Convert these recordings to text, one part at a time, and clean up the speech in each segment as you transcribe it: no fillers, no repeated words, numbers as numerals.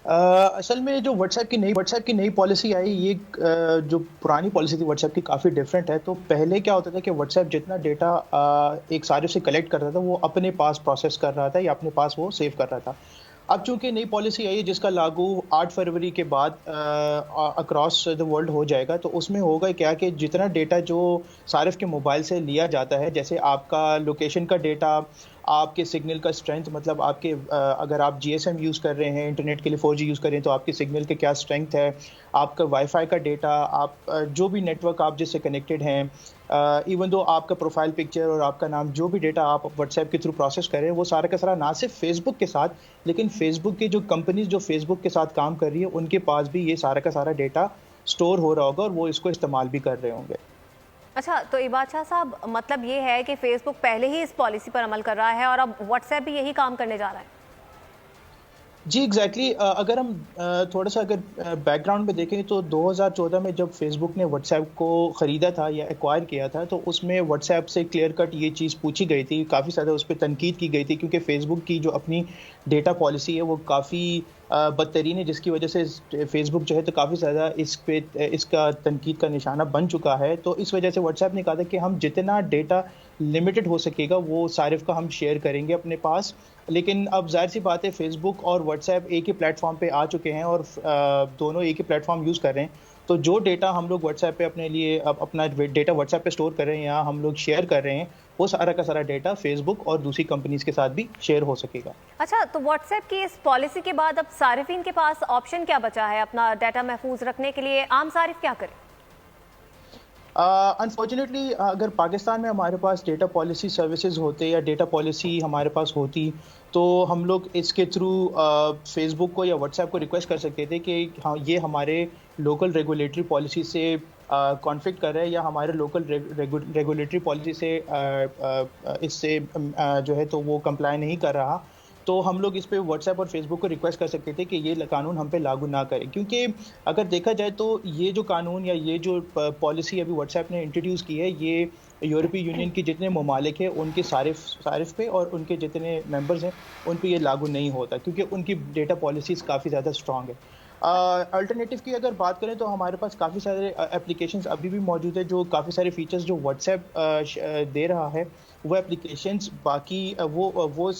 اصل میں جو واٹس ایپ کی نئی پالیسی آئی، یہ جو پرانی پالیسی تھی واٹس ایپ کی کافی ڈفرینٹ ہے. تو پہلے کیا ہوتا تھا کہ واٹس ایپ جتنا ڈیٹا ایک صارف سے کلیکٹ کرتا تھا وہ اپنے پاس پروسیس کر رہا تھا یا اپنے پاس وہ سیو کر رہا تھا. اب چونکہ نئی پالیسی آئی ہے جس کا لاگو 8 فروری کے بعد اکراس دا ورلڈ ہو جائے گا، تو اس میں ہوگا کیا کہ جتنا ڈیٹا جو صارف کے موبائل سے لیا جاتا ہے، جیسے آپ کا لوکیشن کا ڈیٹا، آپ کے سگنل کا اسٹرینتھ، مطلب آپ کے اگر آپ جی ایس ایم یوز کر رہے ہیں، انٹرنیٹ کے لیے 4G یوز کر رہے ہیں، تو آپ کے سگنل کے کیا اسٹرینتھ ہے، آپ کا وائی فائی کا ڈیٹا، آپ جو بھی نیٹ ورک آپ جس سے کنیکٹڈ ہیں، ایون دو آپ کا پروفائل پکچر اور آپ کا نام، جو بھی ڈیٹا آپ واٹس ایپ کے تھرو پروسیس کر رہے ہیں، وہ سارا کا سارا نہ صرف فیس بک کے ساتھ، لیکن فیس بک کی جو کمپنیز جو فیس بک کے ساتھ کام کر رہی ہے ان کے پاس بھی یہ سارا کا سارا ڈیٹا اسٹور ہو رہا ہوگا اور وہ اس کو استعمال بھی کر رہے ہوں گے. اچھا، تو عباد شاہ صاحب، مطلب یہ ہے کہ فیس بک پہلے ہی اس پالیسی پر عمل کر رہا ہے اور اب واٹس ایپ بھی یہی کام کرنے جا رہا ہے؟ جی ایگزیکٹلی. اگر ہم تھوڑا سا اگر بیک گراؤنڈ میں دیکھیں تو 2014 میں جب فیس بک نے واٹس ایپ کو خریدا تھا یا ایکوائر کیا تھا، تو اس میں واٹس ایپ سے کلیئر کٹ یہ چیز پوچھی گئی تھی، کافی زیادہ اس پہ تنقید کی گئی تھی، کیونکہ فیس بک کی جو اپنی ڈیٹا پالیسی ہے وہ کافی بدترین ہے، جس کی وجہ سے فیس بک جو ہے تو کافی زیادہ اس کا تنقید کا نشانہ بن چکا ہے. تو اس وجہ سے واٹس ایپ نے کہا تھا کہ ہم جتنا ڈیٹا لمیٹڈ ہو سکے گا وہ صارف کا ہم شیئر کریں گے اپنے پاس. لیکن اب ظاہر سی بات ہے، فیس بک اور واٹس ایپ ایک ہی پلیٹ فارم پہ آ چکے ہیں اور دونوں ایک ہی پلیٹ فارم یوز کر رہے ہیں. تو جو ڈیٹا ہم لوگ واٹس ایپ پہ اپنے لیے اپنا ڈیٹا واٹس ایپ پہ اسٹور کر رہے ہیں یا ہم لوگ شیئر کر رہے ہیں، وہ سارا کا سارا ڈیٹا فیس بک اور دوسری کمپنیز کے ساتھ بھی شیئر ہو سکے گا. اچھا، تو واٹس ایپ کی اس پالیسی کے بعد اب صارفین کے پاس آپشن کیا بچا ہے اپنا ڈیٹا محفوظ رکھنے کے لیے؟ عام صارف کیا کرے؟ انفارچونیٹلی اگر پاکستان میں ہمارے پاس ڈیٹا پالیسی سروسز ہوتے یا ڈیٹا پالیسی ہمارے پاس ہوتی، تو ہم لوگ اس کے تھرو فیس بک کو یا واٹس ایپ کو ریکویسٹ کر سکتے تھے کہ ہاں یہ ہمارے لوکل ریگولیٹری پالیسی سے کانفلکٹ کر رہا ہے یا ہمارے لوکل ریگولیٹری پالیسی سے اس سے جو ہے تو وہ کمپلائی نہیں کر رہا. تو ہم لوگ اس پہ واٹس ایپ اور فیس بک کو ریکویسٹ کر سکتے تھے کہ یہ قانون ہم پہ لاگو نہ کریں. کیونکہ اگر دیکھا جائے تو یہ جو قانون یا یہ جو پالیسی ابھی واٹس ایپ نے انٹروڈیوس کی ہے، یہ یورپی یونین کے جتنے ممالک ہیں ان کے صارف پہ اور ان کے جتنے ممبرز ہیں ان پہ یہ لاگو نہیں ہوتا، کیونکہ ان کی ڈیٹا پالیسیز کافی زیادہ اسٹرانگ ہے. الٹرنیٹیو کی اگر بات کریں تو ہمارے پاس کافی سارے اپلیکیشنز ابھی بھی موجود ہے، جو کافی سارے فیچرز جو واٹس ایپ دے رہا ہے، وہ اپلیکیشنز باقی وہ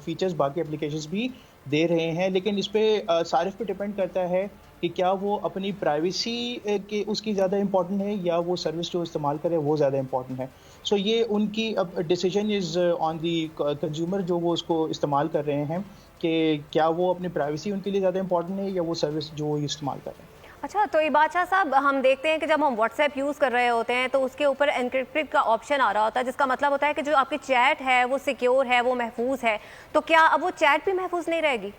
فیچرز باقی اپلیکیشنز بھی دے رہے ہیں. لیکن اس پہ صارف پہ ڈپینڈ کرتا ہے کہ کیا وہ اپنی پرائیویسی کے اس کی زیادہ امپورٹنٹ ہے یا وہ سروس جو استعمال کرے وہ زیادہ امپورٹنٹ ہے. سو یہ ان کی اب decision is on the consumer, جو وہ اس کو استعمال کر رہے ہیں، کہ کیا وہ اپنی پرائیویسی ان کے لیے زیادہ امپورٹنٹ ہے یا وہ سروس جو وہ استعمال کر رہے ہیں. اچھا، تو عباد شاہ صاحب، ہم دیکھتے ہیں کہ جب ہم واٹس ایپ یوز کر رہے ہوتے ہیں تو اس کے اوپر انکرپٹڈ کا آپشن آ رہا ہوتا ہے، جس کا مطلب ہوتا ہے کہ جو آپ کی چیٹ ہے وہ سیکیور ہے، وہ محفوظ ہے. تو کیا اب وہ چیٹ بھی محفوظ نہیں رہے گی؟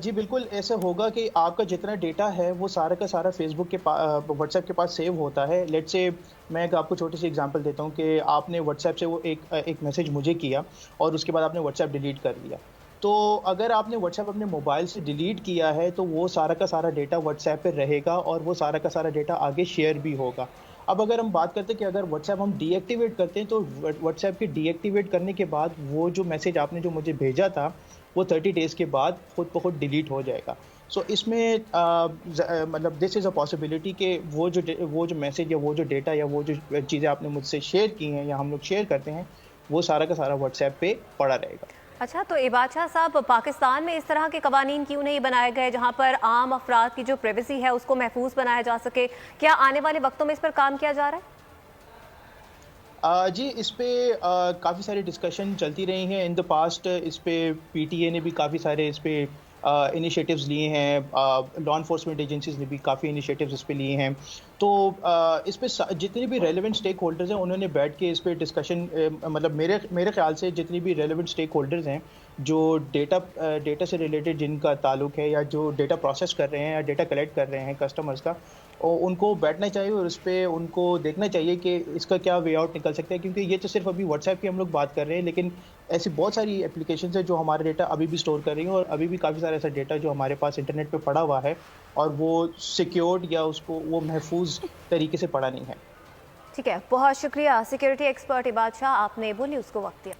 جی بالکل ایسا ہوگا کہ آپ کا جتنا ڈیٹا ہے وہ سارا کا سارا فیس بک کے واٹس ایپ کے پاس سیو ہوتا ہے. لیٹ سے میں آپ کو چھوٹی سی اگزامپل دیتا ہوں کہ آپ نے واٹس ایپ سے وہ ایک میسج مجھے کیا اور اس کے بعد آپ نے واٹس ایپ ڈیلیٹ کر دیا. تو اگر آپ نے واٹس ایپ اپنے موبائل سے ڈیلیٹ کیا ہے تو وہ سارا کا سارا ڈیٹا واٹس ایپ پہ رہے گا اور وہ سارا کا سارا ڈیٹا آگے شیئر بھی ہوگا. اب اگر ہم بات کرتے ہیں کہ اگر واٹس ایپ ہم ڈی ایکٹیویٹ کرتے ہیں تو واٹس ایپ کے ڈی ایکٹیویٹ کرنے کے بعد وہ جو میسج آپ نے جو مجھے بھیجا تھا وہ 30 days کے بعد خود بخود ڈیلیٹ ہو جائے گا. سو اس میں مطلب دس از اے پاسبلٹی کہ وہ جو میسج یا وہ جو ڈیٹا یا وہ جو چیزیں آپ نے مجھ سے شیئر کی ہیں یا ہم لوگ شیئر کرتے ہیں وہ سارا کا سارا واٹس ایپ پہ پڑا رہے گا. اچھا، تو عباد شاہ صاحب، پاکستان میں اس طرح کے قوانین کیوں نہیں بنائے گئے جہاں پر عام افراد کی جو پرائیویسی ہے اس کو محفوظ بنایا جا سکے؟ کیا آنے والے وقتوں میں اس پر کام کیا جا رہا ہے؟ جی اس پہ کافی ساری ڈسکشن چلتی رہی ہیں ان دا پاسٹ. اس پہ پی ٹی اے نے بھی کافی سارے اس پہ انیشیٹوز لیے ہیں، لا انفورسمنٹ ایجنسیز نے بھی کافی انیشیٹوز اس پہ لیے ہیں. تو اس پہ جتنے بھی ریلیونٹ اسٹیک ہولڈرز ہیں انہوں نے بیٹھ کے اس پہ ڈسکشن، مطلب میرے خیال سے جتنی بھی ریلیونٹ اسٹیک ہولڈرز ہیں جو ڈیٹا سے ریلیٹڈ جن کا تعلق ہے یا جو ڈیٹا پروسیس کر رہے ہیں یا ڈیٹا کلیکٹ کر رہے ہیں کسٹمرز کا، ان کو بیٹھنا چاہیے اور اس پہ ان کو دیکھنا چاہیے کہ اس کا کیا وے آؤٹ نکل سکتا ہے. کیونکہ یہ تو صرف ابھی واٹس ایپ کی ہم لوگ بات کر رہے ہیں، لیکن ایسی بہت ساری اپلیکیشنز ہیں جو ہمارا ڈیٹا ابھی بھی اسٹور کر رہی ہیں اور ابھی بھی کافی سارا ایسا ڈیٹا جو ہمارے پاس انٹرنیٹ پہ پڑا ہوا ہے اور وہ سیکیورڈ یا اس کو وہ محفوظ طریقے سے پڑا نہیں ہے. ٹھیک ہے، بہت شکریہ سیکیورٹی ایکسپرٹ عباد شاہ، آپ نے ایبو نیوز کو وقت دیا.